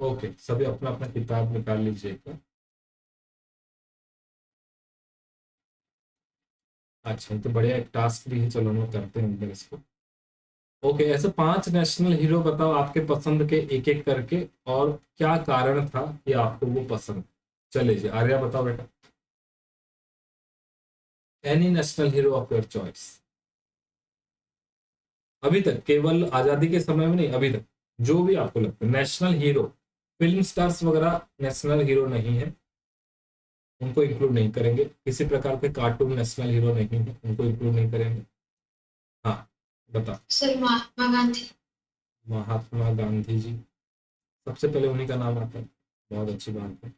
Okay, सभी अपना अपना किताब निकाल लीजिएगा। अच्छा, ये तो बढ़िया एक टास्क भी है, चलो हम लोग करते हैं अंदर इसको। ओके, ऐसे 5 नेशनल हीरो बताओ आपके पसंद के, एक एक करके, और क्या कारण था कि आपको वो पसंद। चलिए जी, आर्या बताओ बेटा। Any national hero of your choice. अभी तक, केवल आजादी के समय में नहीं, अभी तक जो भी आपको लगता है नेशनल हीरो। फिल्म स्टार्स वगैरह नेशनल हीरो नहीं है, उनको इंक्लूड नहीं करेंगे। किसी प्रकार के कार्टून नेशनल हीरो नहीं है, उनको इंक्लूड नहीं करेंगे। हाँ, बता। सर महात्मा गांधी। महात्मा गांधी जी, सबसे पहले उन्हीं का नाम आता है। बहुत अच्छी बात है।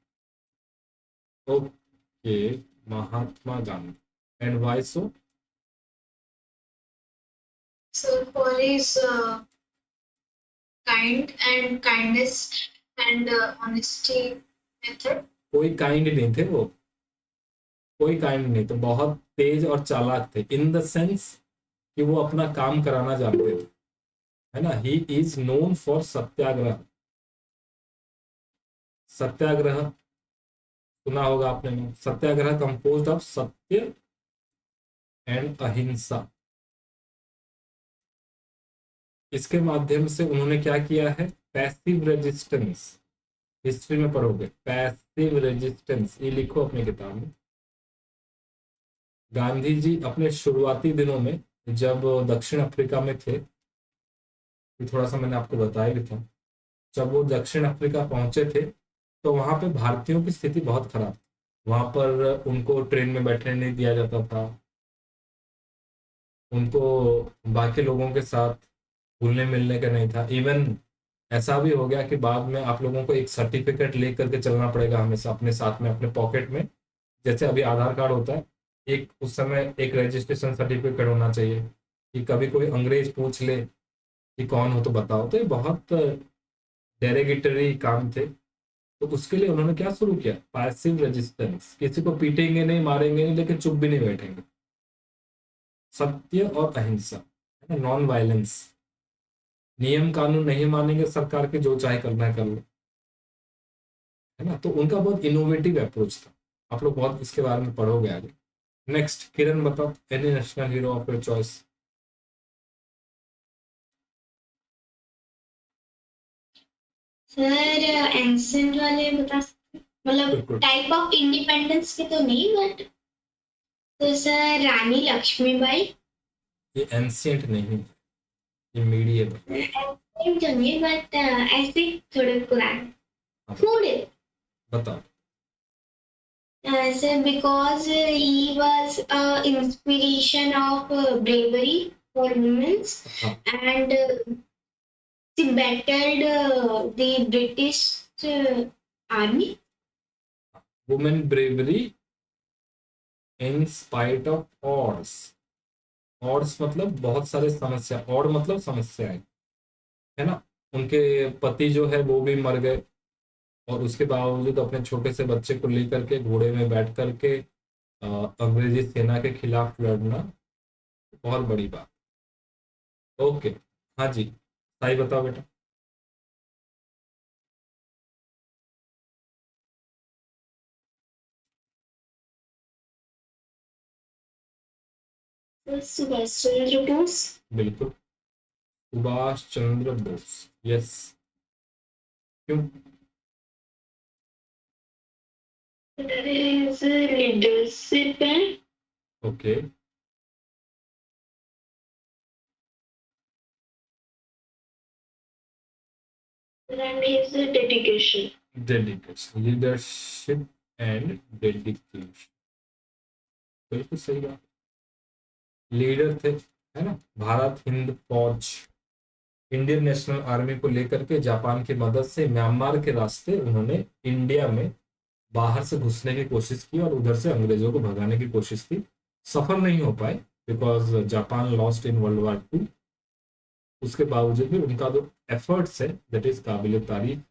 Okay, Mahatma Gandhi. And why so? Sir for his kindness and honesty method. कोई काइंड नहीं थे वो, कोई काइंड नहीं, तो बहुत तेज और चालाक थे, इन द सेंस कि वो अपना काम कराना जानते थे, है ना। ही इज नोन फॉर सत्याग्रह। सत्याग्रह सुना होगा आपने नाम। सत्याग्रह कंपोज ऑफ सत्य एंड अहिंसा। इसके माध्यम से उन्होंने क्या किया है? Passive resistance. हिस्ट्री में पढ़ोगे, पैसिव रेजिस्टेंस, ये लिखो अपनी किताब में। गांधी जी अपने शुरुआती दिनों में, जब दक्षिण अफ्रीका में थे, ये थोड़ा सा मैंने आपको बताया भी था, जब वो दक्षिण अफ्रीका पहुंचे थे तो वहां पे भारतीयों की स्थिति बहुत खराब थी। वहां पर उनको ट्रेन में बैठने नहीं दिया जाता था, उनको बाकी लोगों के साथ घुलने मिलने का नहीं था। इवन ऐसा भी हो गया कि बाद में आप लोगों को एक सर्टिफिकेट ले करके चलना पड़ेगा हमेशा अपने साथ में, अपने पॉकेट में। जैसे अभी आधार कार्ड होता है, एक उस समय एक रजिस्ट्रेशन सर्टिफिकेट होना चाहिए, कि कभी कोई अंग्रेज पूछ ले कि कौन हो तो बताओ। तो ये बहुत डेरोगेटरी काम थे। तो उसके लिए उन्होंने क्या शुरू किया? Passive resistance. किसी को पीटेंगे नहीं, मारेंगे नहीं, लेकिन चुप भी नहीं बैठेंगे। सत्य और अहिंसा, नॉन वायलेंस। नियम कानून नहीं मानेंगे सरकार के, जो चाहे करना है कर लो, है ना। तो उनका बहुत इनोवेटिव अप्रोच था। आप लोग बहुत इसके बारे में पढ़ोगे आगे। नेक्स्ट, किरण बताओ, any national hero of your choice. Sir ancient वाले बता सकते हैं? मतलब बिल्कुल। टाइप ऑफ इंडिपेंडेंस के तो नहीं बट। तो सर रानी लक्ष्मीबाई। ये एंशियंट नहीं है, ये मीडिएबल। एंसेंट तो नहीं बट ऐसे थोड़े पुराने। हाँ, थोड़े। बताओ। Sir, because he was inspiration of bravery for women, हाँ, and he battled the British army. Women bravery in spite of odds. Odds मतलब बहुत सारे समस्या, ऑड मतलब समस्याएं, है ना। उनके पति जो है वो भी मर गए, और उसके बावजूद अपने छोटे से बच्चे को लेकर के घोड़े में बैठ करके अंग्रेजी सेना के खिलाफ लड़ना, बहुत बड़ी बात। ओके, हाँ जी, साई बताओ बेटा। सुभाष चंद्र बोस। बिल्कुल, सुभाष चंद्र बोस। यस, क्यों? His leadership okay, and his dedication. Dedication, leadership and dedication, बिल्कुल सही बात। लीडर थे, है ना। भारत हिंद फौज, इंडियन नेशनल आर्मी को लेकर के जापान की मदद से म्यांमार के रास्ते उन्होंने इंडिया में बाहर से घुसने की कोशिश की, और उधर से अंग्रेजों को भगाने की कोशिश की। सफल नहीं हो पाए, because Japan lost in world war 2। उसके बावजूद भी उनका जो एफर्ट्स है, दैट इज काबिल तारीफ।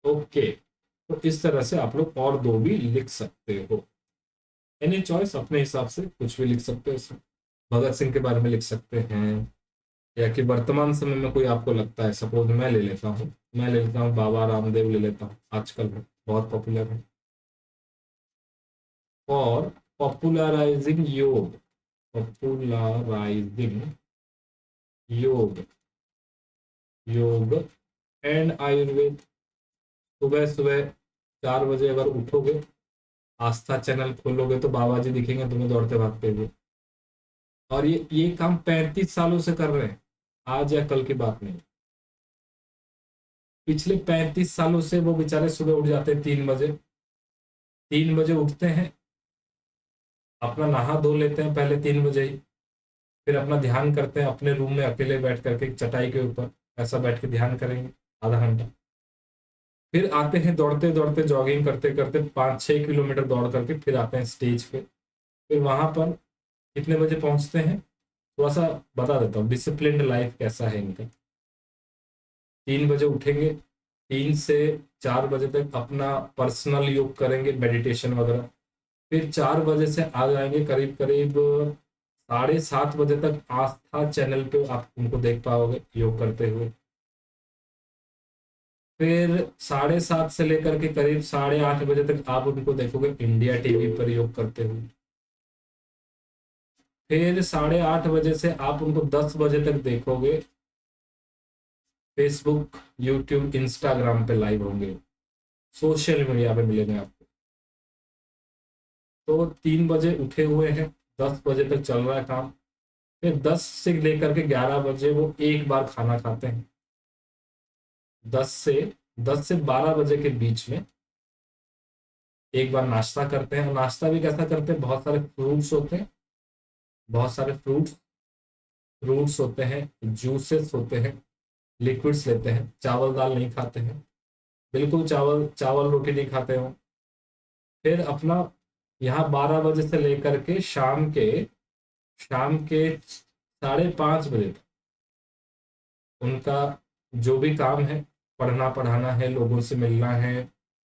ओके, तो इस तरह से आप लोग और दो भी लिख सकते हो। एनी चॉइस, अपने हिसाब से कुछ भी लिख सकते हो इसमें। भगत सिंह के बारे में लिख सकते हैं, या कि वर्तमान समय में कोई आपको लगता है, सपोज मैं ले लेता हूँ बाबा रामदेव ले लेता हूँ, आजकल बहुत पॉपुलर है। और पॉपुलराइजिंग योग, पॉपुलराइजिंग योग, योग एंड आयुर्वेद। सुबह सुबह 4 बजे अगर उठोगे, आस्था चैनल खोलोगे तो बाबा जी दिखेंगे तुम्हें दौड़ते भागते हुए। और ये काम 35 सालों से कर रहे हैं, आज या कल की बात नहीं। पिछले 35 सालों से वो बेचारे सुबह उठ जाते हैं 3 बजे, 3 बजे उठते हैं, अपना नहा धो लेते हैं पहले 3 बजे ही, फिर अपना ध्यान करते हैं अपने रूम में अकेले बैठ करके चटाई के ऊपर, ऐसा बैठ के ध्यान करेंगे आधा घंटा। फिर आते हैं दौड़ते दौड़ते, जॉगिंग करते करते 5-6 किलोमीटर दौड़ करके फिर आते हैं स्टेज पे। फिर वहां पर कितने बजे पहुंचते हैं, थोड़ा सा बता देता हूँ डिसिप्लिन्ड लाइफ कैसा है इनका। 3 बजे उठेंगे, 3 से 4 बजे तक अपना पर्सनल योग करेंगे, मेडिटेशन वगैरह। फिर 4 बजे से आ जाएंगे करीब करीब 7:30 बजे तक, आस्था चैनल पे आप उनको देख पाओगे योग करते हुए। फिर 7:30 से लेकर के करीब 8:30 बजे तक आप उनको देखोगे इंडिया टीवी पर योग करते हुए। फिर 8:30 बजे से आप उनको 10 बजे तक देखोगे फेसबुक, यूट्यूब, इंस्टाग्राम पे लाइव होंगे, सोशल मीडिया पे मिलेंगे आपको। तो 3 बजे उठे हुए हैं, 10 बजे तक चल रहा है काम। फिर 10 से लेकर के 11 बजे वो एक बार खाना खाते हैं। 10 से 12 बजे के बीच में एक बार नाश्ता करते हैं। नाश्ता भी कैसा करते हैं, बहुत सारे फ्रूट्स होते हैं, बहुत सारे फ्रूट्स होते हैं, जूसेस होते हैं, लिक्विड्स लेते हैं, चावल दाल नहीं खाते हैं, बिल्कुल चावल चावल रोटी नहीं खाते हो। फिर अपना यहाँ 12 बजे से लेकर के शाम के 5:30 बजे तक उनका जो भी काम है, पढ़ना पढ़ाना है, लोगों से मिलना है,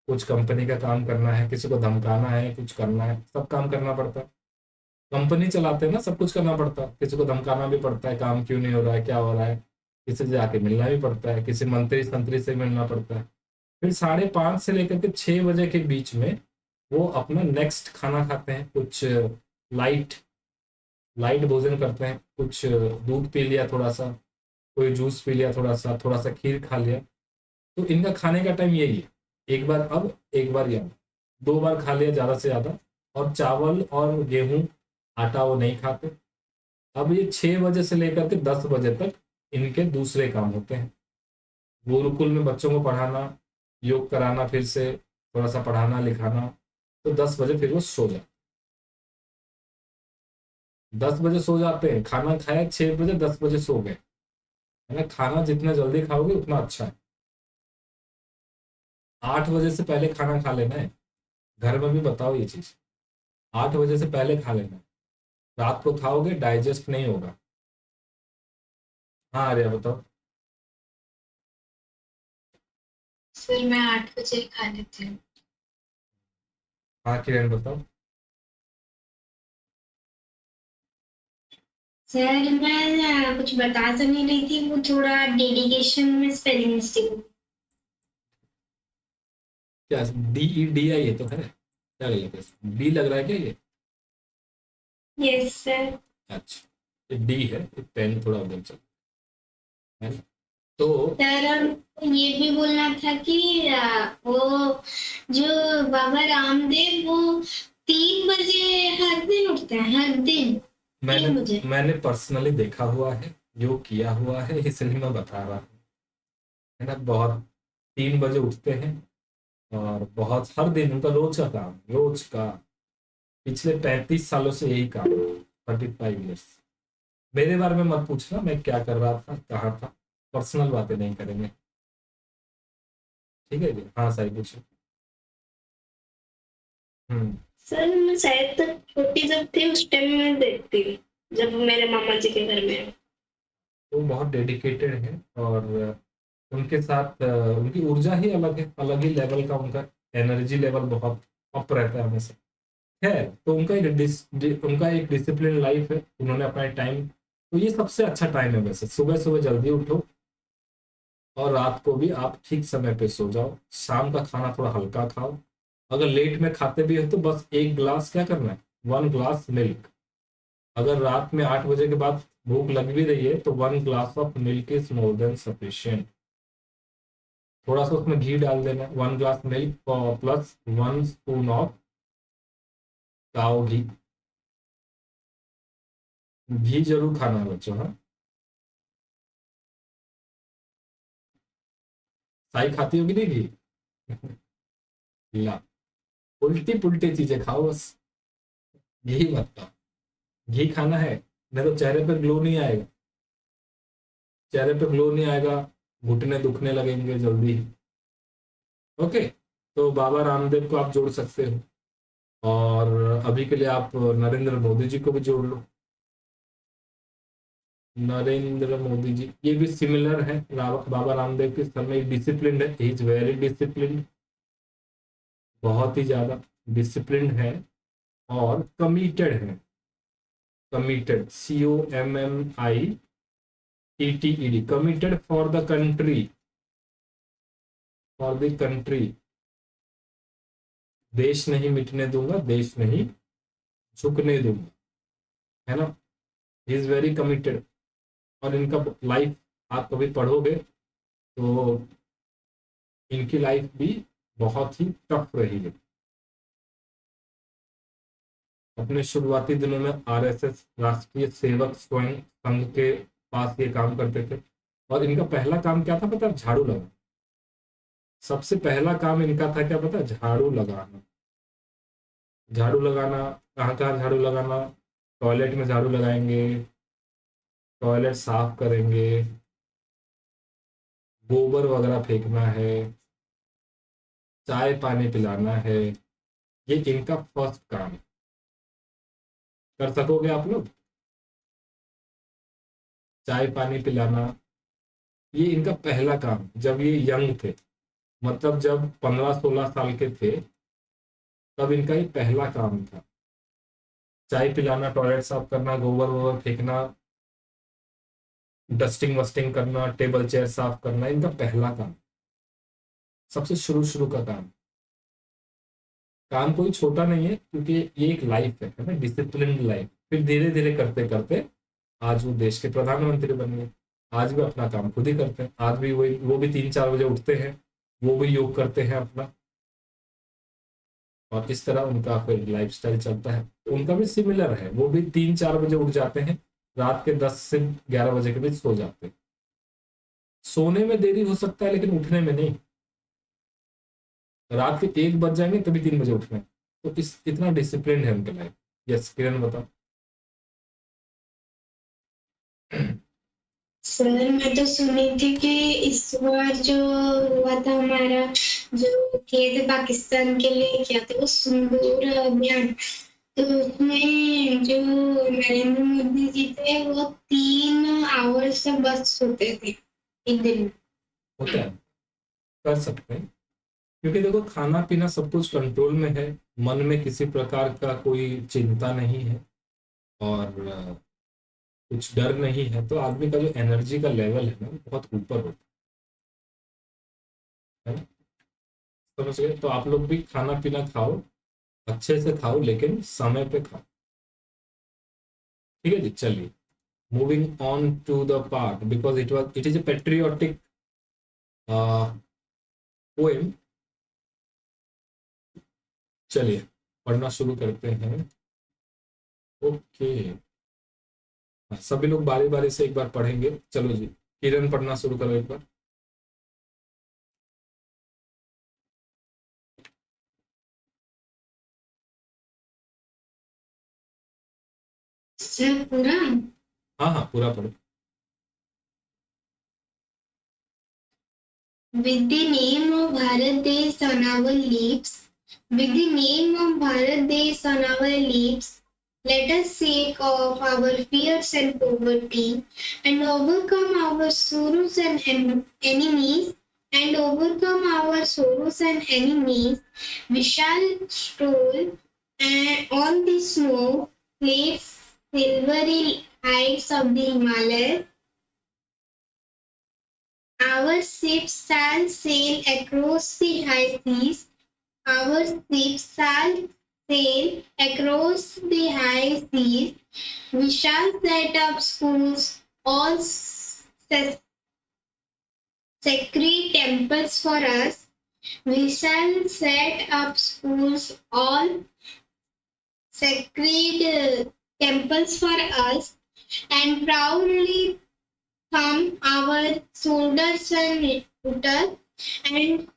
कुछ कंपनी का काम करना है, किसी को धमकाना है, कुछ करना है, सब काम करना पड़ता है। कंपनी चलाते हैं ना, सब कुछ करना पड़ता है, किसी को धमकाना भी पड़ता है, काम क्यों नहीं हो रहा है, क्या हो रहा है, किसी से जाके मिलना भी पड़ता है, किसी मंत्री संतरी से मिलना पड़ता है। फिर 5:30 से लेकर के 6 बजे के बीच में वो अपना नेक्स्ट खाना खाते हैं, कुछ लाइट लाइट भोजन करते हैं, कुछ दूध पी लिया थोड़ा सा, कोई जूस पी लिया थोड़ा सा खीर खा लिया। तो इनका खाने का टाइम यही है, एक बार अब एक बार यहाँ, 2 बार खा लिया ज़्यादा से ज़्यादा। और चावल और गेहूं, आटा वो नहीं खाते। अब ये 6 बजे से लेकर के 10 बजे तक इनके दूसरे काम होते हैं, गुरुकुल में बच्चों को पढ़ाना, योग कराना, फिर से थोड़ा सा पढ़ाना लिखाना। तो 10 बजे फिर वो सो जाते, 10 बजे सो जाते हैं, खाना खाया 6 बजे, 10 बजे सो गए, है ना। खाना जितना जल्दी खाओगे उतना अच्छा है। 8 बजे से पहले खाना खा लेना है, घर में भी बताओ ये चीज, 8 बजे से पहले खा लेना है। रात को खाओगे डाइजेस्ट नहीं होगा। हाँ आर्या बताओ। सर मैं 8 बजे खा लेती हूँ। हाँ किरण बताओ। सर मैं कुछ बता तो नहीं रही थी, वो थोड़ा डेडिकेशन में स्पेलिंग मिस्टेक। क्या DEDI ये तो है, क्या लग डी लग रहा है क्या ये? Yes sir. अच्छा, ये डी है, ये पेन थोड़ा उधर चल, है ना। तो सर ये भी बोलना था कि वो जो बाबा रामदेव वो 3 बजे हर दिन उठते हैं, हर दिन 3 बजे। मैंने पर्सनली देखा हुआ है, योग किया हुआ है, इसलिए मैं बता रहा हूँ, है ना। बहुत 3 बजे उठते हैं, और बहुत हर दिन उनका रोज का काम, रोज का, पिछले 35 सालों से यही काम है, 35 ईयर्स। मेरे बारे में मत पूछना मैं क्या कर रहा था, कहाँ था, पर्सनल बातें नहीं करेंगे, ठीक है जी। हाँ सही पूछो। हम्म। सर मैं शायद तक छोटी जब थी उस टाइम में देखती हूँ, जब मेरे मामा जी के घर में। वो बहुत डेडिकेटेड है, और उनके साथ उनकी ऊर्जा ही अलग है, अलग ही लेवल का उनका एनर्जी लेवल बहुत अप रहता है हमेशा। है तो उनका एक डिसिप्लिन लाइफ है, उन्होंने अपना टाइम तो ये सबसे अच्छा टाइम है वैसे, सुबह सुबह जल्दी उठो और रात को भी आप ठीक समय पे सो जाओ। शाम का खाना थोड़ा हल्का खाओ, अगर लेट में खाते भी हो तो बस एक ग्लास क्या करना है, 1 ग्लास मिल्क। अगर रात में 8 बजे के बाद भूख लग भी रही है तो 1 glass of milk is more than sufficient. थोड़ा सा उसमें घी डाल देना, 1 glass milk plus 1 spoon of cow ghee. घी जरूर खाना है बच्चों, हाँ। साई खाती होगी नहीं घी? ला, उल्टी पुल्टी चीजें खाओ बस, घी मत खाओ। घी खाना है, नहीं तो चेहरे पर ग्लो नहीं आएगा, चेहरे पे ग्लो नहीं आएगा, घुटने दुखने लगेंगे जल्दी। ओके, तो बाबा रामदेव को आप जोड़ सकते हो, और अभी के लिए आप नरेंद्र मोदी जी को भी जोड़ लो। नरेंद्र मोदी जी ये भी सिमिलर है बाबा रामदेव के सर में, डिसिप्लिन है, ही इज वेरी डिसिप्लिन, बहुत ही ज्यादा डिसिप्लिन है और कमिटेड है। Committed, COMMITTED, committed for the country, for the country. देश नहीं मिटने दूंगा, देश नहीं झुकने दूंगा, है ना। He is very committed. और इनका लाइफ आप कभी पढ़ोगे तो इनकी लाइफ भी बहुत ही टफ रही है। अपने शुरुआती दिनों में RSS राष्ट्रीय सेवक स्वयं संघ के पास ये काम करते थे, और इनका पहला काम क्या था पता है? झाड़ू लगाना। सबसे पहला काम इनका था क्या पता है? झाड़ू लगाना। झाड़ू लगाना, कहाँ कहाँ झाड़ू लगाना? टॉयलेट में झाड़ू लगाएंगे, टॉयलेट साफ करेंगे, गोबर वगैरह फेंकना है, चाय पानी पिलाना है, ये इनका फर्स्ट काम है। कर सकोगे आप लोग? चाय पानी पिलाना, ये इनका पहला काम जब ये यंग थे, मतलब जब 15-16 साल के थे, तब इनका ये पहला काम था। चाय पिलाना, टॉयलेट साफ करना, गोबर वोबर फेंकना, डस्टिंग वस्टिंग करना, टेबल चेयर साफ करना, इनका पहला काम, सबसे शुरू शुरू का काम। काम कोई छोटा नहीं है, क्योंकि ये एक लाइफ है ना, डिसिप्लिन लाइफ। फिर धीरे धीरे करते करते आज वो देश के प्रधानमंत्री बन गए। आज भी अपना काम खुद ही करते हैं, आज भी वही, वो भी 3-4 बजे उठते हैं, वो भी योग करते हैं अपना, और इस तरह उनका फिर लाइफस्टाइल चलता है। तो उनका भी सिमिलर है, वो भी 3-4 बजे उठ जाते हैं, रात के 10 से 11 बजे के बीच सो जाते हैं। सोने में देरी हो सकता है लेकिन उठने में नहीं। रात के 1 बज जाएंगे तभी 3 बजे उठना है। तो इस इतना डिसिप्लिन है उनके लाइफ। यस किरण बताओ। सर मैं तो सुनी थी कि इस बार जो हुआ था हमारा, जो किए थे पाकिस्तान के लिए किया था वो सिंदूर अभियान, तो उसमें जो नरेंद्र मोदी जी थे वो 3 आवर्स से बस सोते थे एक दिन में। होता है, कर सकते हैं, क्योंकि देखो खाना पीना सब कुछ कंट्रोल में है, मन में किसी प्रकार का कोई चिंता नहीं है, और कुछ डर नहीं है, तो आदमी का जो एनर्जी का लेवल है ना वो बहुत ऊपर होता है ना। समझ गए? तो आप लोग भी खाना पीना खाओ, अच्छे से खाओ, लेकिन समय पे खाओ। ठीक है जी, चलिए moving on to the part, because it is a patriotic poem. चलिए पढ़ना शुरू करते हैं। ओके, सभी लोग बारी बारी से एक बार पढ़ेंगे। चलो जी, किरण पढ़ना शुरू करो एक बार। सर पूरा? हाँ हाँ, पूरा पढ़ो। With the name of Bharat Desh on our lips, with the name of Bharat Desh on our lips, let us shake off our fears and poverty, and overcome our sorrows and enemies, and overcome our sorrows and enemies. We shall stroll on the snow, play silvery heights of the Himalayas. Our ships shall sail across the high seas. Our ships shall sail across the high seas. We shall set up schools, all sacred temples for us. We shall set up schools, all sacred temples for us, and proudly thumb our shoulders and utter, and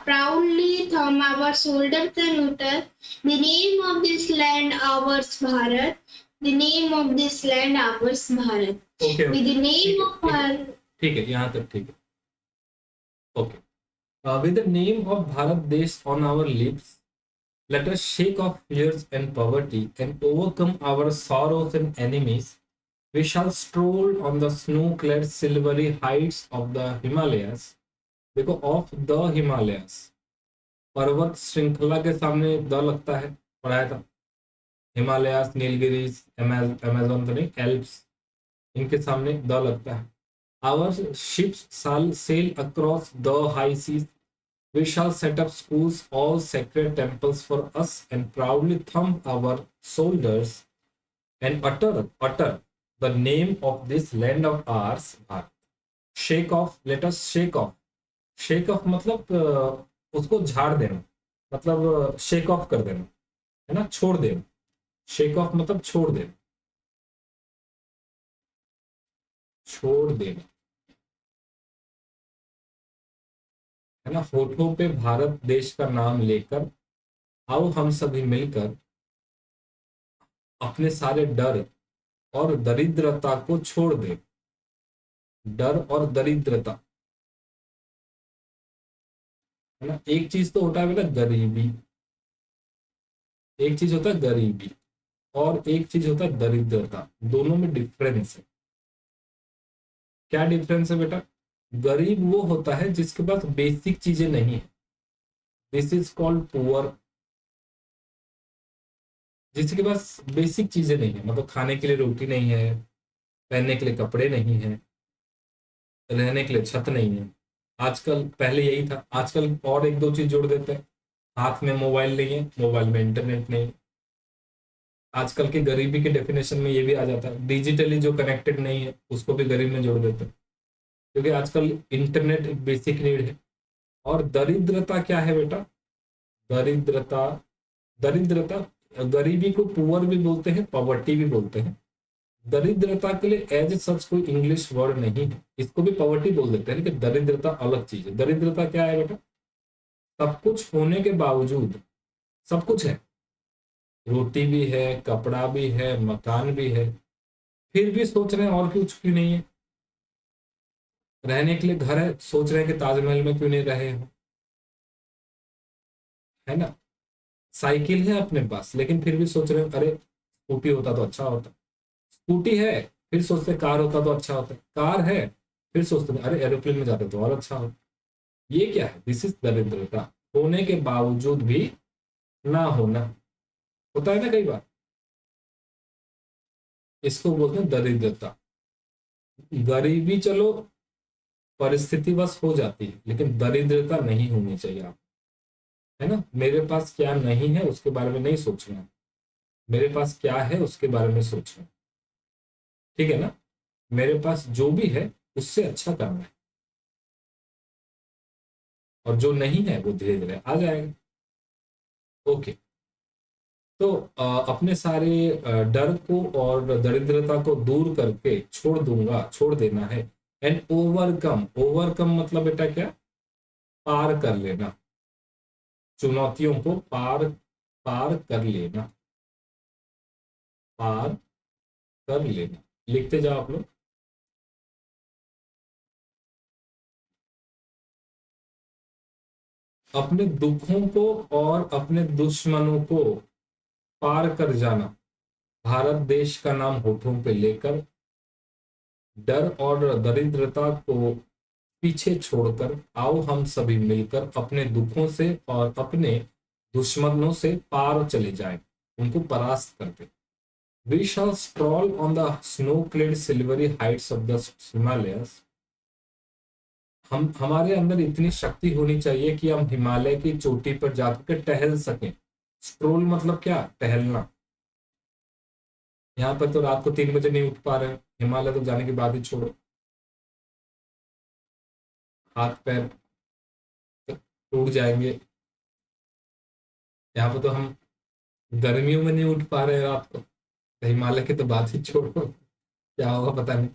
proudly thumb our shoulders and utter the name of this land, ours Bharat. The name of this land, ours Bharat. Okay With the name of our ठीक है, यहाँ तक ठीक है. Okay. With the name of Bharat Desh on our lips, let us shake off fears and poverty and overcome our sorrows and enemies. We shall stroll on the snow-clad silvery heights of the Himalayas. देखो, of the Himalayas, पर्वत श्रृंखला के सामने the लगता है, पढ़ाया था. Himalayas, Nilgiris, Amazon तो नहीं, एल्प्स, इनके सामने द लगता है. Our ships shall sail across the high seas. We shall set up schools, all sacred temples for us, and proudly thumb our shoulders and utter the name of this land of ours, Bharat. Shake off, let us shake off. Shake off मतलब उसको झाड़ देना, मतलब shake of कर देना, है ना, छोड़ देना. शेक ऑफ मतलब छोड़ देना, छोड़ देना, है ना. होठों पे भारत देश का नाम लेकर आओ हम सभी मिलकर अपने सारे डर और दरिद्रता को छोड़ दे. डर और दरिद्रता, है ना. एक चीज तो होता है बेटा गरीबी, एक चीज होता है गरीबी और एक चीज होता है दरिद्रता. दोनों में डिफरेंस है. क्या डिफरेंस है बेटा? गरीब वो होता है जिसके पास बेसिक चीजें नहीं है. This is called poor. जिसके पास बेसिक चीजें नहीं है, मतलब खाने के लिए रोटी नहीं है, पहनने के लिए कपड़े नहीं है, रहने के लिए छत नहीं है. आजकल, पहले यही था, आजकल और एक दो चीज जोड़ देते हैं. हाथ में मोबाइल नहीं है, मोबाइल में इंटरनेट नहीं है. आजकल की गरीबी के डेफिनेशन में ये भी आ जाता है. डिजिटली जो कनेक्टेड नहीं है उसको भी गरीब में जोड़ देते हैं, क्योंकि आजकल इंटरनेट एक बेसिक नीड है. और दरिद्रता क्या है बेटा? दरिद्रता, दरिद्रता, गरीबी को पुअर भी बोलते हैं, पॉवर्टी भी बोलते हैं. दरिद्रता के लिए एज सच कोई इंग्लिश वर्ड नहीं है. इसको भी पॉवर्टी बोल देते हैं, लेकिन दरिद्रता अलग चीज है. दरिद्रता क्या है बेटा? सब कुछ होने के बावजूद, सब कुछ है, रोटी भी है, कपड़ा भी है, मकान भी है, फिर भी सोच रहे हैं और कुछ क्यों नहीं है. रहने के लिए घर है, सोच रहे हैं कि ताजमहल में क्यों नहीं रहे हो, है ना. साइकिल है अपने पास, लेकिन फिर भी सोच रहे हैं अरे स्कूटी होता तो अच्छा होता. स्कूटी है, फिर सोचते कार होता तो अच्छा होता. कार है, फिर सोचते अरे एरोप्लेन में जाते तो और अच्छा होता. ये क्या है? दिस इज दरिद्रता. होने के बावजूद भी ना होना होता है ना कई बार, इसको बोलते हैं दरिद्रता. गरीबी चलो परिस्थिति बस हो जाती है, लेकिन दरिद्रता नहीं होनी चाहिए. आप, है ना. मेरे पास क्या नहीं है उसके बारे में नहीं सोचना, मेरे पास क्या है उसके बारे में सोचना. ठीक है ना. मेरे पास जो भी है उससे अच्छा करना है, और जो नहीं है वो धीरे धीरे आ जाएगा. ओके. तो अपने सारे डर को और दरिद्रता को दूर करके छोड़ दूंगा, छोड़ देना है. एंड ओवरकम, ओवरकम मतलब बेटा क्या? पार कर लेना, चुनौतियों को पार पार कर लेना, पार कर लेना. लिखते जाओ आप लोग. अपने दुखों को और अपने दुश्मनों को पार कर जाना. भारत देश का नाम होठों पे लेकर डर और दरिद्रता को पीछे छोड़कर आओ हम सभी मिलकर अपने दुखों से और अपने दुश्मनों से पार चले जाएं, उनको परास्त करते. We shall stroll on the snow clad silvery heights of the Himalayas. हमारे अंदर इतनी शक्ति होनी चाहिए कि हम हिमालय की चोटी पर जाकर टहल सकें। स्ट्रोल मतलब क्या? टहलना। यहाँ पर तो रात को 3 बजे नहीं उठ पा रहे, हिमालय तो जाने की बात ही छोड़ो, हाथ पैर टूट जाएंगे। यहाँ पर तो हम गर्मियों में नहीं उठ पा रहे रात को, हिमालय की तो बात ही छोड़ो, क्या होगा पता नहीं।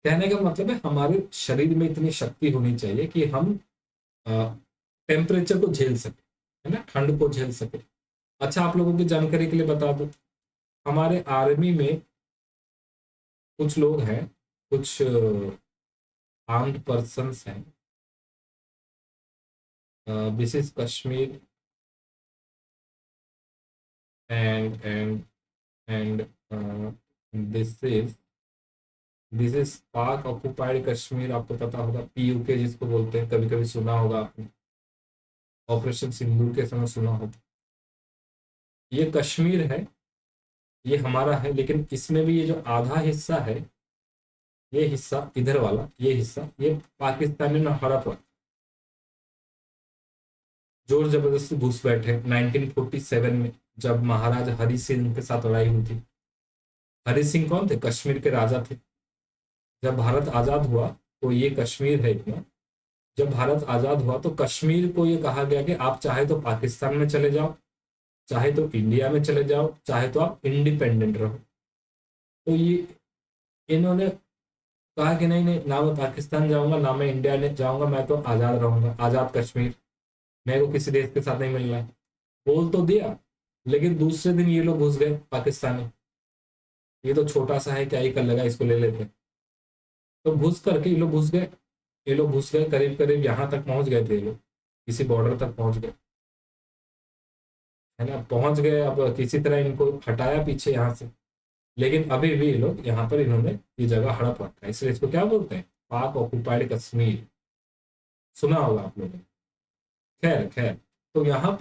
कहने का मतलब है हमारे शरीर में इतनी शक्ति होनी चाहिए कि हम टेम्परेचर को झेल सके, है ना, ठंड को झेल सके। अच्छा, आप लोगों की जानकारी के लिए बता दूं, हमारे आर्मी में कुछ लोग हैं, कुछ आर्म्ड पर्सन्स हैं, this is Kashmir and this is पाक ऑक्युपाइड कश्मीर। आपको पता होगा, पीयूके जिसको बोलते हैं, कभी कभी सुना होगा आपने, ऑपरेशन सिंदूर के समय सुना होगा। ये कश्मीर है, ये हमारा है, लेकिन इसमें भी ये जो आधा हिस्सा है, ये हिस्सा इधर वाला, ये हिस्सा ये पाकिस्तानी ने हड़प रखा, जोर जबरदस्ती घुस बैठे 1947 में, जब महाराजा हरि सिंह के साथ लड़ाई हुई थी। हरि सिंह कौन थे? कश्मीर के राजा थे। जब भारत आजाद हुआ तो ये कश्मीर है इतना, जब भारत आजाद हुआ तो कश्मीर को ये कहा गया कि आप चाहे तो पाकिस्तान में चले जाओ, चाहे तो इंडिया में चले जाओ, चाहे तो आप इंडिपेंडेंट रहो। तो ये इन्होंने कहा कि नहीं नहीं, ना मैं पाकिस्तान जाऊंगा ना मैं इंडिया में जाऊंगा, मैं तो आजाद रहूंगा, आजाद कश्मीर, मेरे को किसी देश के साथ नहीं मिलना है। बोल तो दिया, लेकिन दूसरे दिन ये लोग घुस गए पाकिस्तानी, ये तो छोटा सा है, क्या ही कर लगा, इसको ले लेते। तो घुस करके ये लोग घुस गए, ये लोग घुस गए, करीब करीब यहाँ तक पहुंच गए थे ये लोग, किसी बॉर्डर तक पहुंच गए, है ना, पहुंच गए। अब किसी तरह इनको हटाया पीछे यहाँ से, लेकिन अभी भी ये लोग यहाँ पर इन्होंने ये जगह हड़प रखा है, इसलिए इसको क्या बोलते हैं? पाक ऑक्युपाइड कश्मीर, सुना होगा आप लोगों ने। खैर खैर, तो यहाँ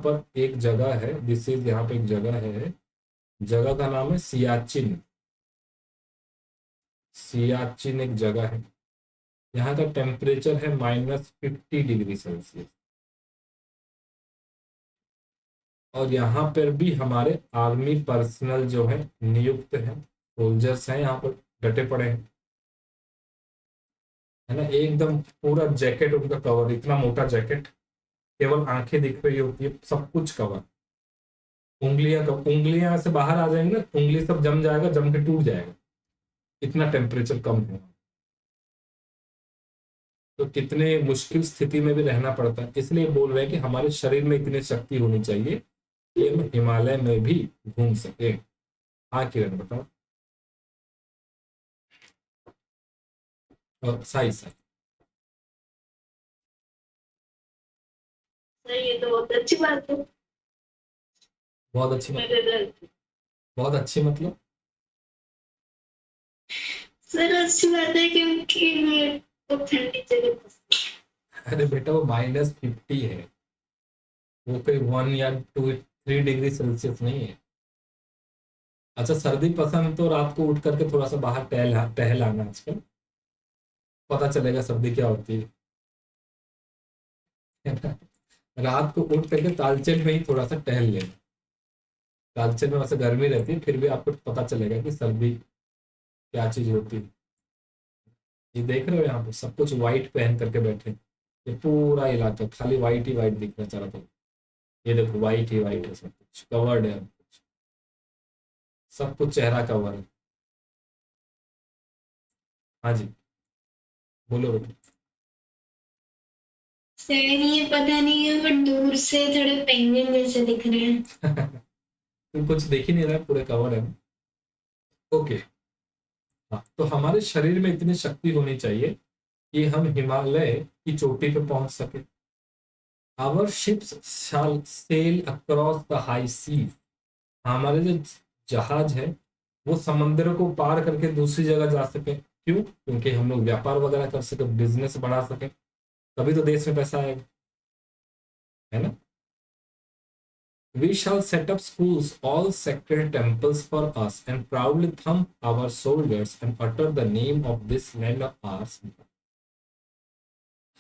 पर एक जगह है, दिस इज, यहाँ पे एक जगह है, जगह का नाम है सियाचिन। सियाचिन एक जगह है, यहाँ का टेम्परेचर है -50 डिग्री सेल्सियस, और यहाँ पर भी हमारे आर्मी पर्सनल जो है नियुक्त है, सोल्जर्स हैं यहाँ पर, डटे पड़े हैं, है ना, एकदम पूरा जैकेट उनका कवर, इतना मोटा जैकेट, केवल आंखें दिख रही होती है, सब कुछ कवर। उंगलियां से बाहर आ जाएंगी ना, उंगली सब जम जाएगा, जम के टूट जाएगा, इतना टेम्परेचर कम है। तो कितने मुश्किल स्थिति में भी रहना पड़ता है, इसलिए बोल रहे हैं कि हमारे शरीर में इतनी शक्ति होनी चाहिए कि हम हिमालय में भी घूम सके। हाँ किरण बताओ। और साई साई सर ये तो बहुत अच्छी बात है। बहुत अच्छी बहुत अच्छी मतलब सर अच्छी बात है क्योंकि मैं तो ठंडी जगह पसंद। अरे बेटा, वो -50 है, वो कोई 1 या 2 3 डिग्री सेल्सियस नहीं है। अच्छा, सर्दी पसंद तो रात को उठ करके थोड़ा सा बाहर टहल आना, आजकल पता चलेगा सर्दी क्या होती है। रात को उठ करके तालचेन में ही थोड़ा सा टहल लेना, तालचेन में वैसे गर्मी रहती है, फिर भी आपको पता चलेगा कि सर्दी क्या चीज होती है। ये देख रहे हो, यहाँ पे सब कुछ व्हाइट पहन करके बैठे, ये पूरा इलाका खाली व्हाइट ही व्हाइट दिख रहा है चारों तरफ। ये देखो, व्हाइट ही व्हाइट है, सब कुछ कवर्ड है, सब कुछ चेहरा कवर है। हाँ जी, बोलो बेटा। सर ये पता नहीं है, बट दूर से थोड़े पेंगुइन जैसे दिख रहे हैं। तो कुछ देख ही नहीं रहा है, पूरे कवर है। ओके, हाँ, तो हमारे शरीर में इतनी शक्ति होनी चाहिए कि हम हिमालय की चोटी पे पहुंच सके। Our ships shall sail across the high sea. हमारे जो जहाज है वो समंदर को पार करके दूसरी जगह जा सके। क्यों? क्योंकि हम लोग व्यापार वगैरह कर सके, बिजनेस बढ़ा सके, तभी तो देश में पैसा आएगा, है ना। We shall set up schools, all sacred temples for us, and proudly thump our shoulders and utter the name of this land of ours.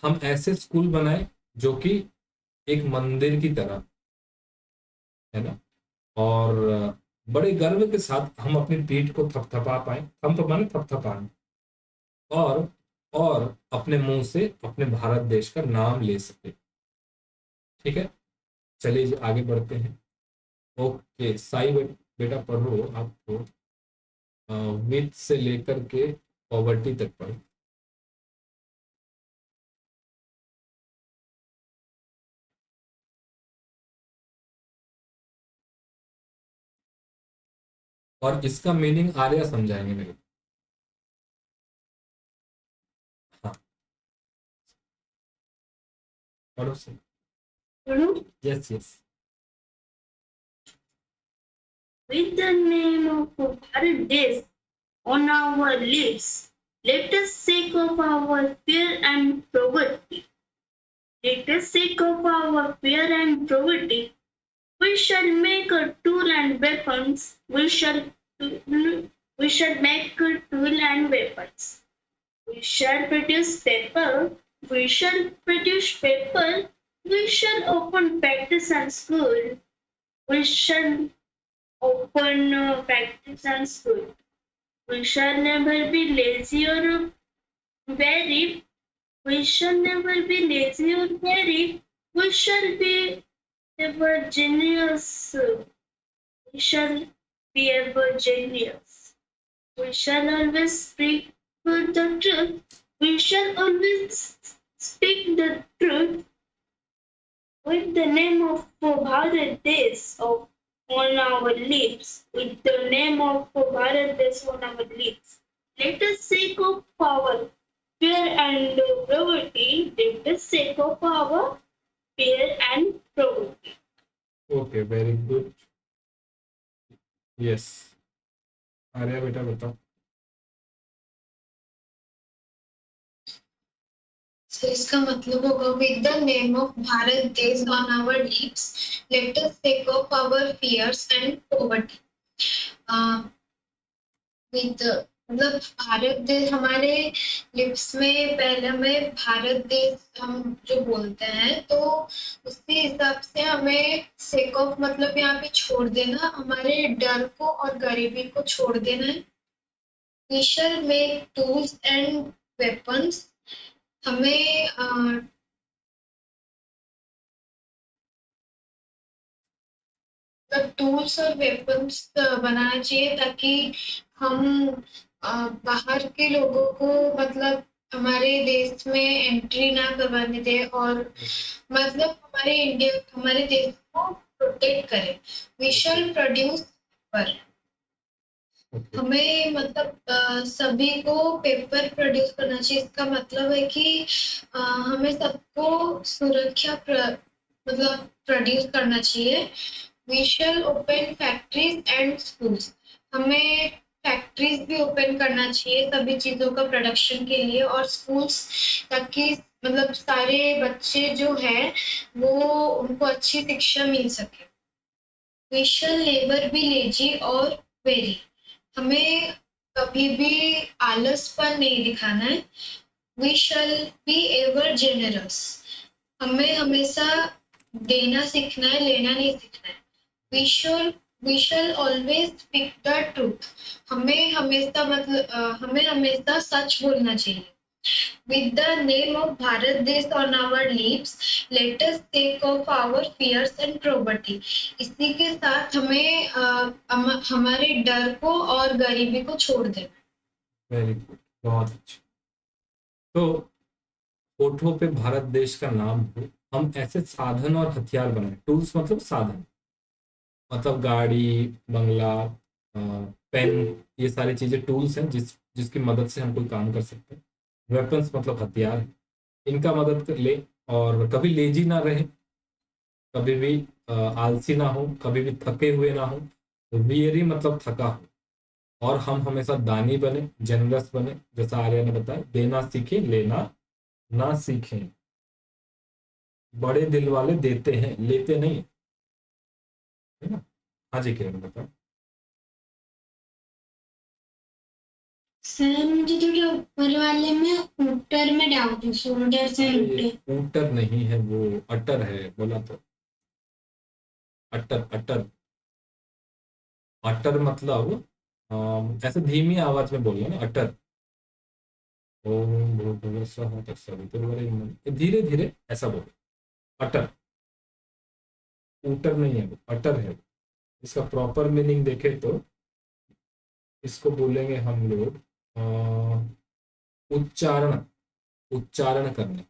हम ऐसे स्कूल बनाए जो कि एक मंदिर की तरह है ना, और बड़े गर्व के साथ हम अपनी पीठ को थपथपा पाए, थम तो माने थपथपाए, और अपने मुंह से अपने भारत देश का नाम ले सके। ठीक है, चलिए आगे बढ़ते हैं। ओके साई बेटा पढ़ो आप तो विथ से लेकर के पॉवर्टी तक पढ़ो। और इसका मीनिंग आर्या समझाएंगे मेरे को। हाँ पढ़ो sir. Yes yes. With the name of Bharat Desh on our lips, let us shake off our fear and poverty. Let us shake off our fear and poverty. We shall make a tool and weapons. We shall make a tool and weapons. We shall produce paper. We shall produce paper. We shall open factories and school. We shall open factories and school. We shall never be lazy or weary. We shall never be lazy or weary. We shall be ever genius. We shall be ever genius. We shall always speak the truth. We shall always speak the truth with the name of Bharat Desh on our lips. With the name of Bharat Desh on our lips. Let us shake off our fear and poverty. Let us shake off our fear and poverty. Okay very good. Yes Arya बेटा बताओ। So इसका मतलब होगा with the name of Bharat देश on our lips, let us take off our fears and poverty. With मतलब भारत देश हमारे lips में पहले हमें भारत देश हम जो बोलते हैं, तो उसके हिसाब से हमें सेक ऑफ मतलब यहाँ पे छोड़ देना, हमारे डर को और गरीबी को छोड़ देना है। We shall make tools and weapons. हमें टूल्स और वेपन्स बनाना चाहिए ताकि हम बाहर के लोगों को मतलब हमारे देश में एंट्री ना करवाने दे, और मतलब हमारे देश को प्रोटेक्ट करें। We shall produce paper. हमें मतलब सभी को पेपर प्रोड्यूस करना चाहिए। इसका मतलब है कि हमें सबको सुरक्षा मतलब प्रोड्यूस करना चाहिए। We shall open factories and schools. हमें फैक्ट्रीज भी ओपन करना चाहिए सभी चीजों का प्रोडक्शन के लिए, और स्कूल्स, ताकि मतलब सारे बच्चे जो है वो उनको अच्छी शिक्षा मिल सके। We shall never be lazy or weary. हमें कभी भी आलसपन नहीं दिखाना है। We shall be ever generous. हमें हमेशा देना सीखना है, लेना नहीं सीखना है। We shall always speak the truth. हमें हमेशा सच बोलना चाहिए। With the name of Bharat देश on our lips, let us take off our fears and poverty. इसी के साथ हमें हमारे डर को और गरीबी को छोड़ देना। वेरी गुड, बहुत अच्छा। तो होठों पे भारत देश का नाम हो, हम ऐसे साधन और हथियार बनाए। टूल्स मतलब साधन, मतलब गाड़ी, बंगला, पेन, ये सारी चीजें टूल्स हैं जिसकी मदद से हम कोई काम कर सकते हैं। वेपन्स मतलब हथियार है, इनका मदद कर ले, और कभी लेजी ना रहे, कभी भी आलसी ना हो, कभी भी थके हुए ना हो। वियरी मतलब थका हो, और हम हमेशा दानी बने, जनरस बने, जैसा आर्या ने बताया, देना सीखे, लेना ना सीखें। बड़े दिल वाले देते हैं, लेते नहीं। है ना। हाँ जी किरण बताओ। सर मुझे थोड़ा ऊपर वाले में ऊटर में डाउट है, शोल्डर से अरे ऊटर। ये ऊटर नहीं है, वो अटर है, बोला तो। अटर अटर। अटर मतलब ऐसे धीमी आवाज में बोलना ना, अटर। ओम भूर्भुवः स्वः तत्सवितुर्वरेण्यं, धीरे धीरे ऐसा बोलो। अटर। ऊटर नहीं है वो, अटर है। इसका प्रॉपर मीनिंग देखें तो इसको बोलेंगे हम लोग उच्चारण। उच्चारण करना,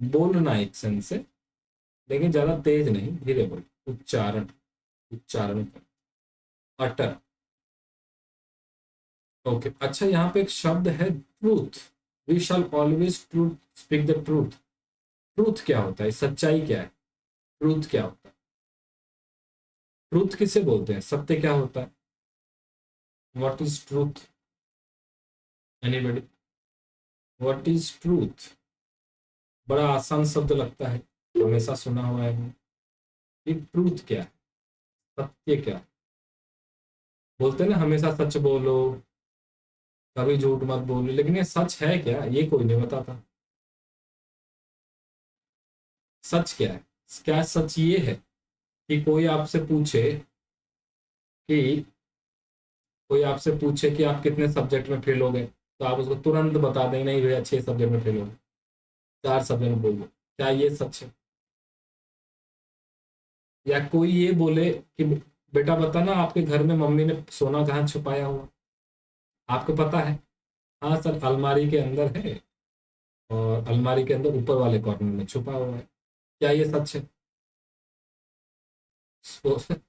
बोलना एक सेंस से, लेकिन ज्यादा तेज नहीं, धीरे बोलो। उच्चारण, उच्चारण करना, अटर। ओके अच्छा, यहाँ पे एक शब्द है truth. We shall always truth, speak the truth. Truth क्या होता है, सच्चाई क्या है? ट्रूथ क्या होता है? ट्रूथ किसे बोलते हैं, सत्य क्या होता है? What is truth? Anybody? What is truth? बड़ा आसान शब्द लगता है, हमेशा सुना हुआ है। ये ट्रूथ क्या है, सत्य क्या है? बोलते हैं ना हमेशा सच बोलो, कभी झूठ मत बोलो, लेकिन ये सच है क्या, ये कोई नहीं बताता। सच क्या है? क्या सच ये है कि कि कोई आपसे पूछे कि आप कितने सब्जेक्ट में फेल हो गए, तो आप उसको तुरंत बता देंगे नहीं भैया 6 सब्जेक्ट में फेल हो गए, 4 सब्जेक्ट में बोल दो, क्या ये सच है? या कोई ये बोले कि बेटा बता ना आपके घर में मम्मी ने सोना कहाँ छुपाया हुआ, आपको पता है? हाँ सर अलमारी के अंदर है, और अलमारी के अंदर ऊपर वाले कॉर्नर में छुपा हुआ है। क्या ये सच है?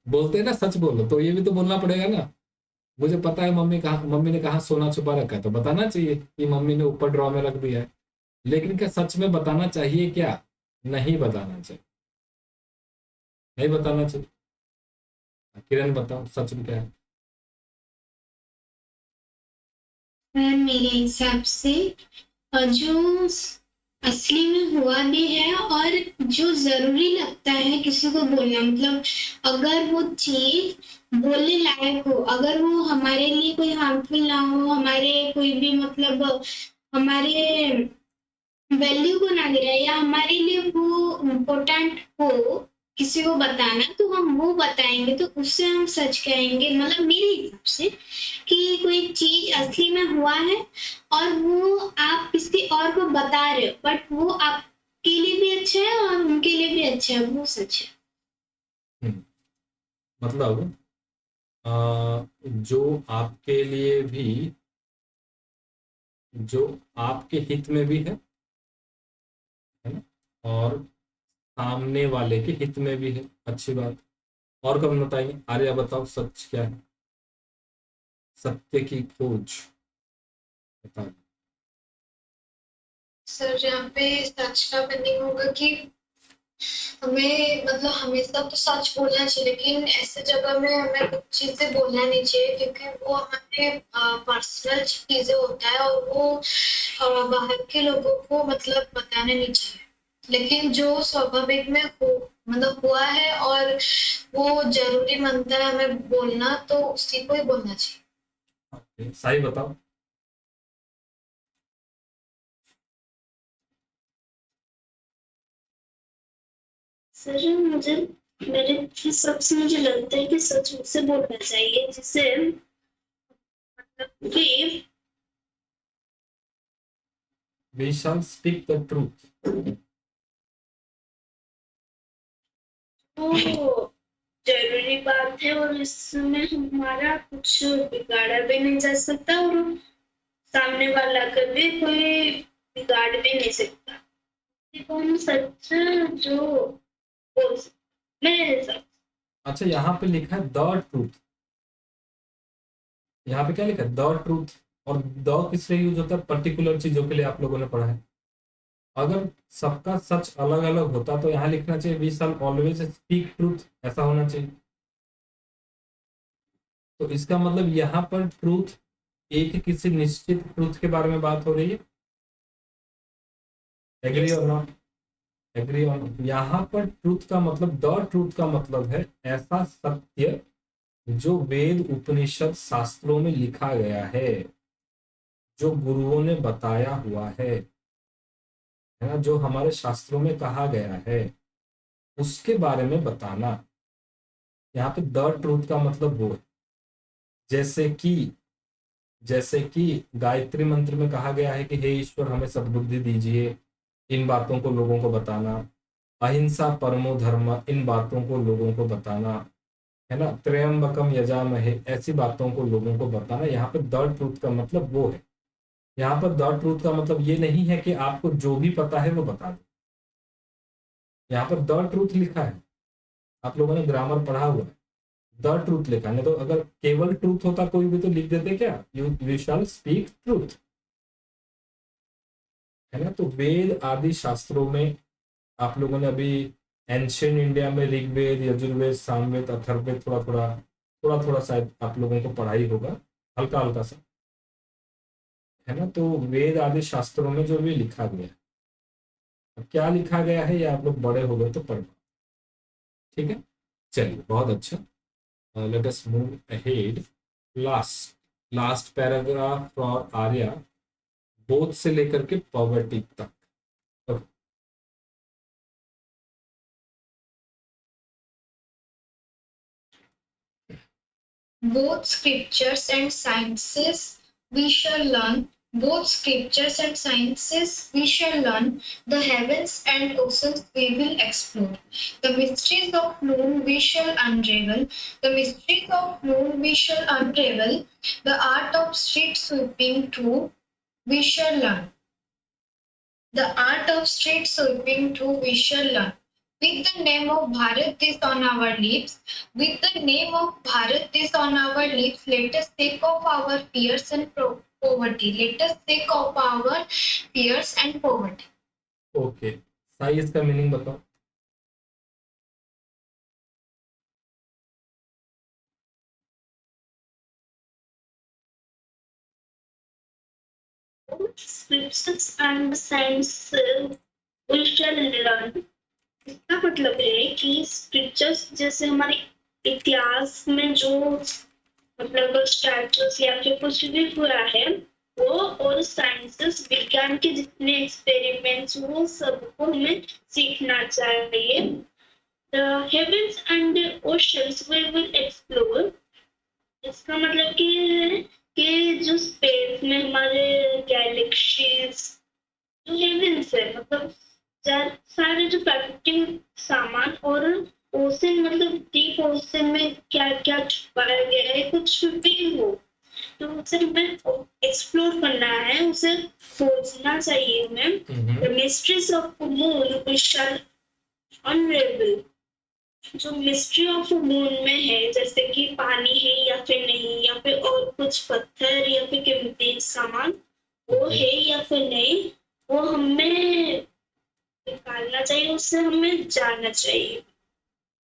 बोलते हैं ना सच बोलो, तो ये भी तो बोलना पड़ेगा ना। मुझे पता है मम्मी ने कहा सोना छुपा रखा है, तो बताना चाहिए कि मम्मी ने ऊपर ड्रॉ में रख दिया है। लेकिन क्या सच में बताना चाहिए क्या? नहीं बताना चाहिए, नहीं बताना चाहिए। किरण बताओ सच में क्या है? सर मेरे हिसाब से जो असली में हुआ भी है और जो जरूरी लगता है किसी को बोलना, मतलब अगर वो चीज बोलने लायक हो, अगर वो हमारे लिए कोई हार्मफुल ना हो, हमारे कोई भी मतलब हमारे वैल्यू को ना गिराए, या हमारे लिए वो इम्पोर्टेंट हो किसी को बताना, तो हम वो बताएंगे, तो उससे हम सच कहेंगे। मतलब मेरे हिसाब से कि कोई चीज असली में हुआ है और वो आप किसी और को बता रहे हो, बट वो आपके लिए भी अच्छा है और उनके लिए भी अच्छा है, वो सच है। हम्म, मतलब जो आपके लिए भी, जो आपके हित में भी है ना, और सामने वाले के हित में भी है, अच्छी बात। और कब बताइए, आर्या बताओ सच क्या है, सत्य की खोज बताओ। सर यहाँ पे सच का मीनिंग होगा कि हमें मतलब हमेशा तो सच बोलना चाहिए, लेकिन ऐसे जगह में हमें कुछ चीजें बोलना नहीं चाहिए, क्योंकि वो हमारे पर्सनल चीजें होता है और वो बाहर के लोगों को मतलब बताना नहीं चाहिए। लेकिन जो स्वाभाविक में हो मतलब हुआ है और वो जरूरी मानता है हमें बोलना, तो उसी को ही बोलना चाहिए। सही बताओ। सर मुझे मेरे हिसाब से मुझे लगता है कि सच मुझसे बोलना चाहिए, जिससे मतलब कि we shall speak the truth. वो जरूरी बात है और इसमें हमारा कुछ बिगाड़ा भी नहीं जा सकता, और सामने वाला कभी कोई बिगाड़ भी नहीं सकता। देखो हम सच जो बोल सकते मेरे हिसाब से। अच्छा यहाँ पे लिखा है द ट्रूथ, यहाँ पे क्या लिखा है, द ट्रूथ। और द किस लिए यूज होता है, पर्टिकुलर चीजों के लिए आप लोगों ने पढ़ा है। अगर सबका सच अलग अलग होता तो यहाँ लिखना चाहिए we shall always speak truth, ऐसा होना चाहिए। तो इसका मतलब यहाँ पर ट्रूथ एक किसी निश्चित ट्रूथ के बारे में बात हो रही है। एग्री और नॉट? Agree on. यहाँ पर ट्रूथ का मतलब, द ट्रूथ का मतलब है ऐसा सत्य जो वेद उपनिषद शास्त्रों में लिखा गया है, जो गुरुओं ने बताया हुआ है ना, जो हमारे शास्त्रों में कहा गया है, उसके बारे में बताना। यहाँ पे द ट्रूथ का मतलब वो है। जैसे कि गायत्री मंत्र में कहा गया है कि हे ईश्वर हमें सद्बुद्धि दीजिए, इन बातों को लोगों को बताना। अहिंसा परमो धर्म, इन बातों को लोगों को बताना, है ना। त्र्यंबकम यजामहे, ऐसी बातों को लोगों को बताना। यहाँ पे द ट्रूथ का मतलब वो है। यहाँ पर द ट्रूथ का मतलब ये नहीं है कि आपको जो भी पता है वो बता दो। यहाँ पर द ट्रूथ लिखा है, आप लोगों ने ग्रामर पढ़ा हुआ है, द ट्रूथ लिखा है। नहीं तो अगर केवल ट्रूथ होता कोई भी तो लिख देते क्या, यू शैल स्पीक ट्रूथ, है ना। तो वेद आदि शास्त्रों में आप लोगों ने अभी एंशियंट इंडिया में ऋग्वेद, यजुर्वेद, सामवेद, अथर्ववेद थोड़ा थोड़ा शायद आप लोगों को पढ़ाई होगा, हल्का हल्का सा, है ना। तो वेद आदि शास्त्रों में जो भी लिखा गया है, अब क्या लिखा गया है ये आप लोग बड़े हो गए तो पढ़, ठीक है। चलिए बहुत अच्छा, let us move ahead. Last paragraph for Arya, बोध से लेकर के पॉवर्टी तक। Both scriptures and sciences we shall learn. Both scriptures and sciences we shall learn. The heavens and oceans we will explore. The mysteries of moon we shall unravel. The mysteries of moon we shall unravel. The art of street sweeping too we shall learn. The art of street sweeping too we shall learn. With the name of Bharat Desh on our lips, with the name of Bharat Desh on our lips, let us take off our fears and poverty. Let us take off our fears and poverty. Okay, Sai इसका meaning बताओ। Scriptures and science we shall learn. इसका मतलब है कि scriptures जैसे हमारे इतिहास में जो मतलब स्टैचूज या फिर कुछ भी हुआ है वो, और साइंसेस विज्ञान के जितने एक्सपेरिमेंट्स वो सबको हमें सीखना चाहिए। The heavens and the oceans we will explore. इसका मतलब कि जो स्पेस में हमारे गैलेक्सीज, जो हेवंस है मतलब सारे जो प्राकृतिक सामान, और ओशन मतलब डीप ओशन में क्या क्या छुपाया गया है, कुछ भी हो तो उसे हमें एक्सप्लोर करना है, उसे खोजना चाहिए हमें। The mysteries of the moon we shall unravel. जो मिस्ट्री ऑफ मून में है, जैसे कि पानी है या फिर नहीं, या फिर और कुछ पत्थर या फिर कीमती सामान वो है या फिर नहीं, वो हमें निकालना चाहिए, उससे हमें जानना चाहिए।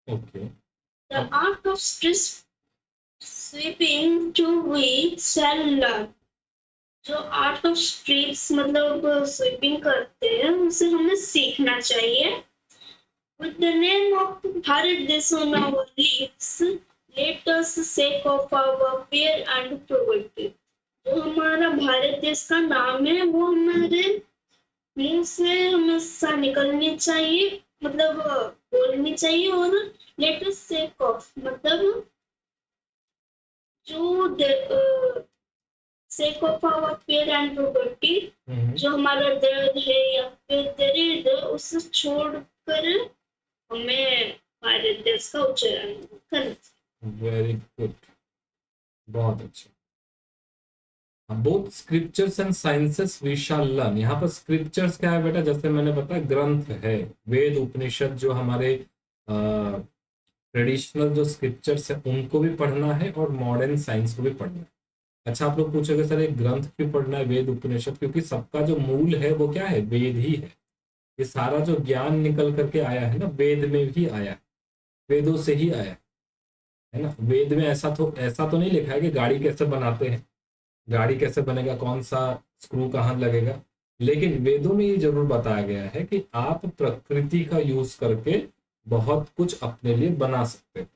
Okay, The art of street sweeping too we shall learn. जो आर्ट ऑफ स्ट्रीट्स मतलब स्वीपिंग करते हैं उसे हमें सीखना चाहिए। With the name of Bharat Desh on our lips, let us shake off our fear and poverty. जो हमारा भारत देश का नाम है वो हमारे मुंह से हमेशा निकलनी चाहिए, मतलब बोलनी चाहिए। और let us shake off मतलब जो shake off our fear and poverty, जो हमारा दर्द है या फिर दर्द उसे छोड़कर हमें भारत देश का उच्चारण करना। वेरी गुड, बहुत अच्छा। Both scriptures and sciences we shall learn. यहाँ पर स्क्रिप्चर्स क्या है बेटा, जैसे मैंने बताया ग्रंथ है, वेद उपनिषद जो हमारे ट्रेडिशनल जो स्क्रिप्चर्स है उनको भी पढ़ना है और मॉडर्न साइंस को भी पढ़ना है। अच्छा, आप लोग पूछोगे सर एक ग्रंथ क्यों पढ़ना है वेद उपनिषद? क्योंकि सबका जो मूल है वो क्या है, वेद ही है। ये सारा जो ज्ञान निकल करके आया है ना वेद में भी आया है, वेदों से ही आया है ना। वेद में ऐसा तो नहीं लिखा है कि गाड़ी कैसे बनाते हैं, गाड़ी कैसे बनेगा, कौन सा स्क्रू कहाँ लगेगा, लेकिन वेदों में ये जरूर बताया गया है कि आप प्रकृति का यूज करके बहुत कुछ अपने लिए बना सकते हो।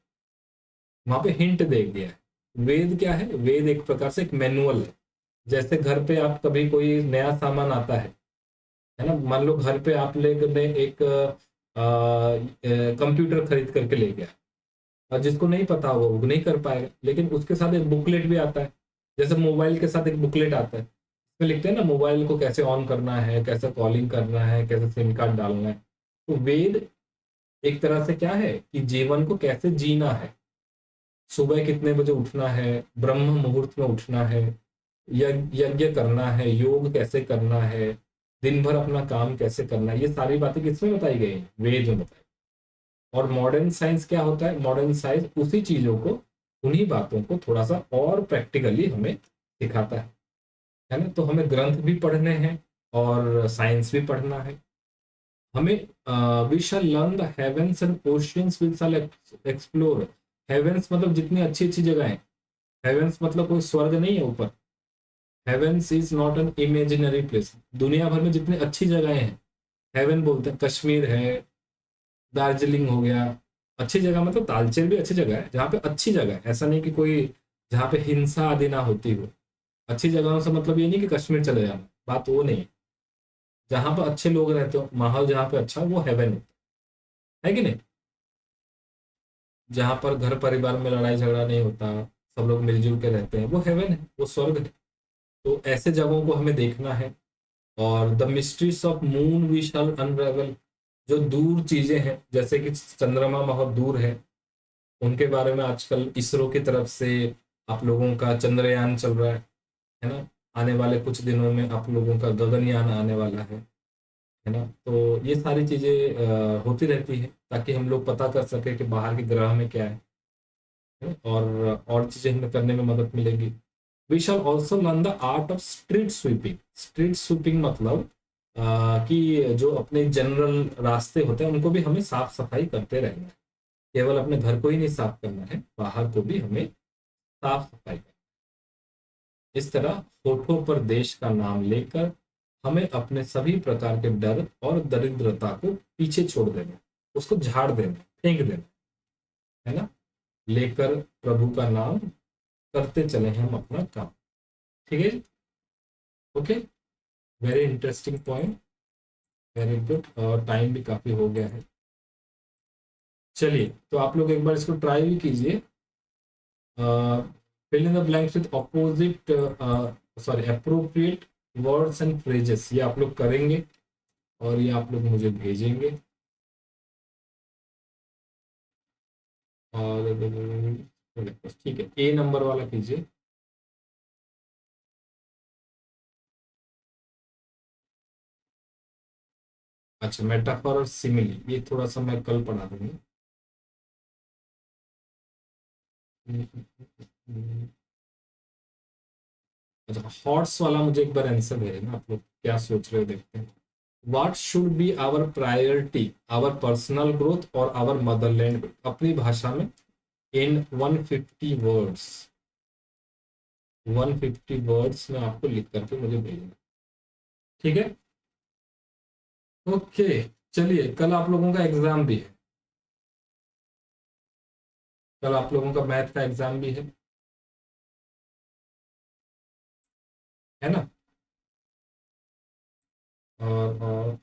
वहां पे हिंट दे दिया है। वेद क्या है? वेद एक प्रकार से एक मैनुअल है। जैसे घर पे आप कभी कोई नया सामान आता है ना, मान लो घर पे आप ले गए एक कंप्यूटर खरीद करके ले गया, और जिसको नहीं पता होगा वो नहीं कर पाएगा, लेकिन उसके साथ एक बुकलेट भी आता है। जैसे मोबाइल के साथ एक बुकलेट आता है, इसमें लिखते हैं ना मोबाइल को कैसे ऑन करना है, कैसे कॉलिंग करना है, कैसे सिम कार्ड डालना है। तो वेद एक तरह से क्या है कि जीवन को कैसे जीना है, सुबह कितने बजे उठना है, ब्रह्म मुहूर्त में उठना है, यज्ञ करना है, योग कैसे करना है, दिन भर अपना काम कैसे करना है, ये सारी बातें किसमें बताई गई हैं? वेद में बताई। और मॉडर्न साइंस क्या होता है? मॉडर्न साइंस उसी चीजों को, उन्हीं बातों को थोड़ा सा और प्रैक्टिकली हमें सिखाता है ना। तो हमें ग्रंथ भी पढ़ने हैं और साइंस भी पढ़ना है। हमें we shall learn the heavens and oceans, we shall explore. Heavens मतलब जितनी अच्छी अच्छी जगह है। हेवेंस मतलब कोई स्वर्ग नहीं है ऊपर। Heavens is not an imaginary place. दुनिया भर में जितनी अच्छी जगह हैं, हेवन बोलते हैं। कश्मीर है, दार्जिलिंग हो गया, अच्छी जगह मतलब तालचेर भी अच्छी जगह है, जहाँ पे अच्छी जगह है। ऐसा नहीं कि कोई जहाँ पे हिंसा आदि ना होती हो। अच्छी जगहों से मतलब ये नहीं कि कश्मीर चले जाना, बात वो नहीं है। जहाँ पर अच्छे लोग रहते हो, माहौल जहाँ पे अच्छा हो, वो हेवन है कि नहीं? जहाँ पर घर परिवार में लड़ाई झगड़ा नहीं होता, सब लोग मिलजुल के रहते हैं, वो हेवन है, वो स्वर्ग है। तो ऐसे जगहों को हमें देखना है। और the mysteries of moon we shall unravel. जो दूर चीजें हैं, जैसे कि चंद्रमा बहुत दूर है, उनके बारे में आजकल इसरो की तरफ से आप लोगों का चंद्रयान चल रहा है ना। आने वाले कुछ दिनों में आप लोगों का गगनयान आने वाला है ना। तो ये सारी चीजें होती रहती है, ताकि हम लोग पता कर सके कि बाहर के ग्रह में क्या है, और चीजें हमें करने में मदद मिलेगी। We shall also learn the art of street sweeping. Street sweeping मतलब कि जो अपने जनरल रास्ते होते हैं उनको भी हमें साफ सफाई करते रहना है। केवल अपने घर को ही नहीं साफ करना है, बाहर को भी हमें साफ सफाई करना है। इस तरह होठों पर देश का नाम लेकर हमें अपने सभी प्रकार के डर और दरिद्रता को पीछे छोड़ देना, उसको झाड़ देना, फेंक देना, है ना। लेकर प्रभु का नाम करते चले हम अपना काम। ठीक है जी? Okay, very interesting point, very good. और टाइम भी काफी हो गया है। चलिए, तो आप लोग एक बार इसको ट्राई भी कीजिए। Fill in the blanks with opposite, sorry, appropriate words and phrases. ये आप लोग करेंगे और ये आप लोग मुझे भेजेंगे। और ठीक है, ए नंबर वाला कीजिए। अच्छा, मेटाफर और सिमिली, ये थोड़ा सा मैं कल पढ़ा दूंगा। अच्छा, हॉर्स वाला मुझे एक बार आंसर भेजना, आप लोग क्या सोच रहे हो, देखते हैं। What should be our priority, our personal growth और आवर मदरलैंड ग्रोथ, अपनी भाषा में, इन 150 वर्ड्स। 150 वर्ड्स में आपको लिख करके मुझे भेजना, ठीक है? ओके, चलिए, कल आप लोगों का एग्जाम भी है। कल आप लोगों का मैथ का एग्जाम भी है ना। और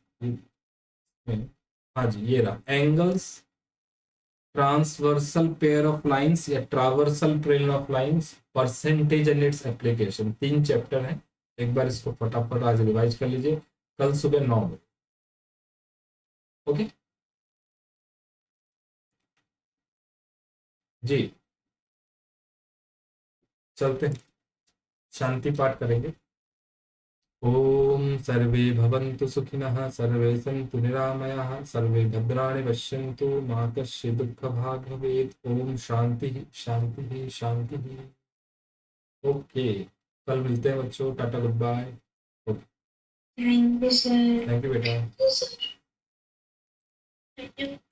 हाँ जी, ये रहा angles, transversal pair of lines या traversal plane of lines, percentage and its application. 3 chapter हैं। एक बार इसको फटाफट आज रिवाइज कर लीजिए, कल सुबह 9 बजे। ओके जी, चलते हैं, शांति पाठ करेंगे। ओम सर्वे भवन्तु सुखिनः, सर्वे सन्तु निरामयाः, सर्वे भद्राणि पश्यन्तु, मा कश्चित् दुःखभाग् भवेत्। ओम शांति शांति शांति। ओके, कल मिलते हैं बच्चों, tata, goodbye. Thank you sir. Thank you बेटा। Thank you.